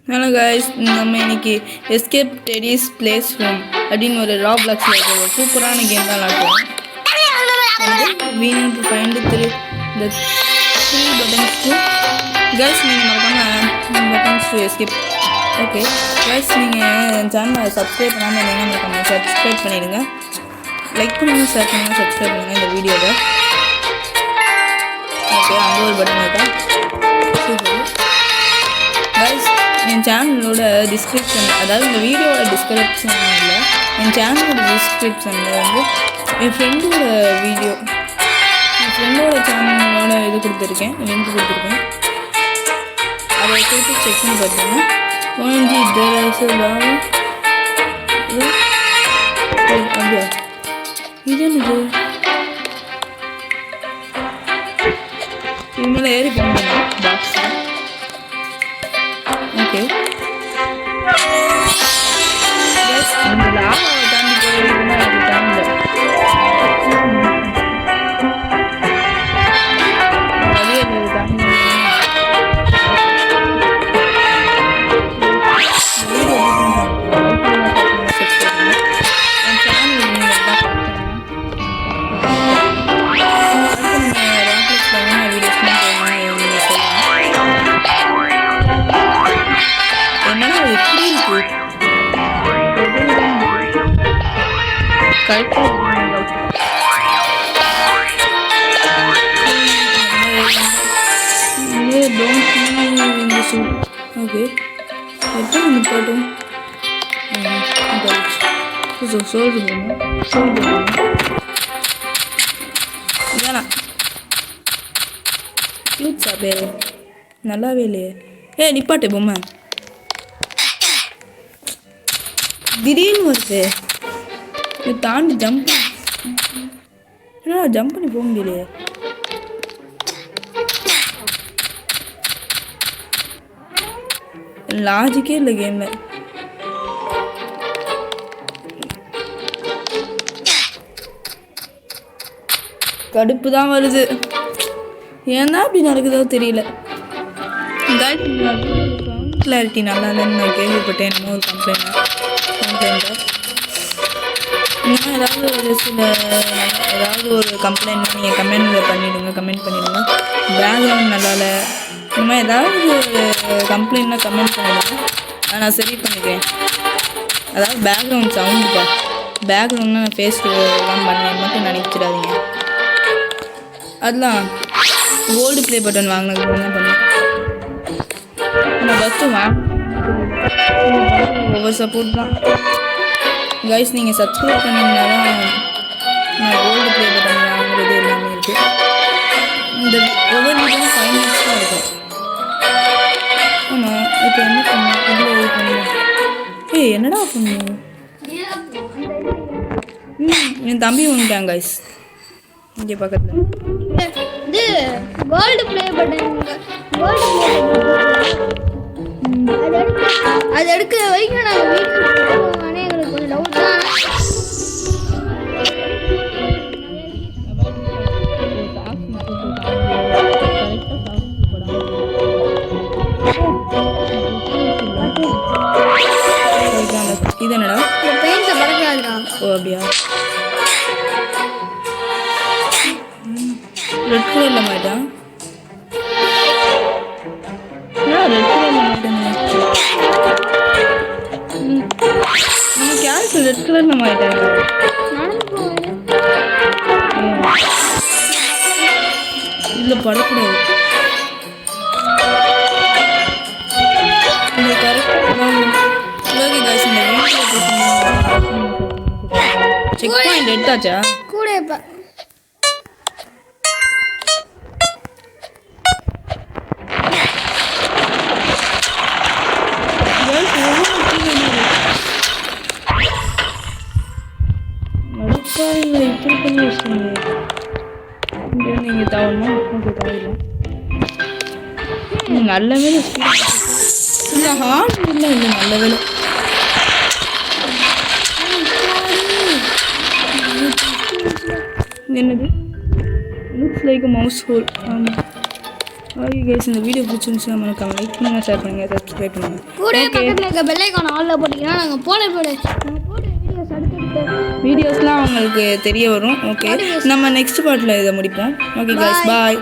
Hello guys, நம்ம இன்னைக்கு escape Teddy's place room அப்படின்னு ஒரு ராப்ளாக்ஸில் இருக்க ஒரு சூப்பரான கேம் தான் விளாடுவோம். we need to find the three buttons to guys, நீங்கள் மறக்காமல் buttons to escape. Okay guys, நீங்கள் சேனலை சப்ஸ்கிரைப் பண்ணாமல் இருந்தீங்கன்னா மறக்காமல் சப்ஸ்கிரைப் பண்ணிடுங்க. லைக் பண்ணுங்கள், ஷேர் பண்ணுங்கள், சப்ஸ்கிரைப் பண்ணுங்கள் இந்த வீடியோவை. ஓகே, அங்கே ஒரு பட்டன் இருக்கா? சூப்பர் கைஸ், என் சேனலோட டிஸ்கிரிப்ஷன், அதாவது இந்த வீடியோவோட டிஸ்கிரிப்ஷன் இல்லை, என் சேனலோட டிஸ்கிரிப்ஷனில் வந்து என் ஃப்ரெண்டோட சேனலோட இது கொடுத்துருக்கேன், லிங்க் கொடுத்துருக்கேன். அதை கொடுத்து செக் பண்ணி பார்த்தீங்கன்னா அப்படியா இது என்னது? இது மேலே ஏறி போகணும் பாக்ஸ். ஓகே இந்த லாபாவை தாண்டி போயிருக்குன்னா அது தாண்ட வழியே தாண்டி ஓகே எப்போ நிப்பாட்டும்? வேணாம், க்யூட்ஸா பேர் நல்லாவே இல்லையே. நிப்பாட்டு பொம்மை, திடீர்னு வருது. இது தாண்டி ஜம்ப் ஜம்ப் பண்ணி போக முடியலையே. லாஜிக்கே இல்லை கேம்ல. கடுப்பு தான் வருது, ஏன்னா அப்படி நடக்குதோ தெரியல. கிளாரிட்டி நல்லா இல்லைன்னு நான் கேள்விப்பட்டேன். என்னமோ ஒரு கம்ப்ளைண்ட்டாக இன்னும் ஏதாவது ஒரு கம்ப்ளைண்ட்னா நீங்கள் கமெண்ட் பண்ணிவிடுங்க. பேக்ரவுண்ட் நல்லா இல்லை, இந்த மாதிரி ஏதாவது ஒரு கம்ப்ளைண்ட்னா கமெண்ட் பண்ணிவிடுங்க, நான் சரி பண்ணிக்கிறேன். அதாவது பேக்ரவுண்ட் சவுண்டுப்பா, பேக்ரவுண்ட்னா நான் ஃபேஸ்லாம் பண்ணேன் மட்டும் நினைச்சிடாதீங்க. அதெல்லாம் கோல்டு ப்ளே பட்டன் வாங்கினதுக்கு என்ன பண்ணேன் நான் ஃபஸ்ட்டு ஒவ்வொரு சப்போர்ட் தான் கைஸ். நீங்கள் சப்ஸ்கிரைப் பண்ணிங்கன்னா தான் நான் கோல்டு ப்ளே பட்டன் வாங்குறது எல்லாமே இருக்குது. இந்த ஒவ்வொரு வீடியோவும் 5 minutes தான் இருக்கும். ஆமாம், இப்போ என்ன பண்ணேன்? என்னடா பண்ணு? என் தம்பி வந்துட்டான் கைஸ், இங்கே பக்கத்தில். அது எடுக்க வரைக்கும் நாங்கள் வீட்டில் எங்களுக்கு கொஞ்சம் டவுட் தான். இது என்னடா? பெயிண்ட்டை படக்காதுடா. ஓ அப்படியா? ரெட் கலரில் மாட்டா? ரெட் கலரில் மாட்டேன். நமக்கு யாருக்கு ரெட் கலரில் மாட்டேன்? இல்லை படக்கூடாது. இந்த கரெக்டாக செக் பாயிண்ட் எடுத்தாச்சா? கூட இப்படி பண்ணி வச்சுருங்க. நீங்கள் தவறணும் தவறலாம். நல்ல வேலை இல்லை, ஹார்ட் இல்லை, நல்ல வேலை. என்னது? Looks like a mouse hole. Okay guys இந்த வீடியோ பிடிச்சிருந்துச்சுன்னா மறக்காம லைக் பண்ணுங்க ஷேர் பண்ணுங்க சப்ஸ்கிரைப் பண்ணுங்க கூட பக்கத்தில் இருக்க பெல் ஐக்கான் ஆல்ல போட்டிங்கன்னா நாங்கள் போட வீடியோஸ் அடுத்தடுத்து வீடியோஸ்லாம் உங்களுக்கு தெரிய வரும் ஓகே நம்ம நெக்ஸ்ட் பார்ட்டில் இதை முடிப்போம் ஓகே கைஸ் பாய்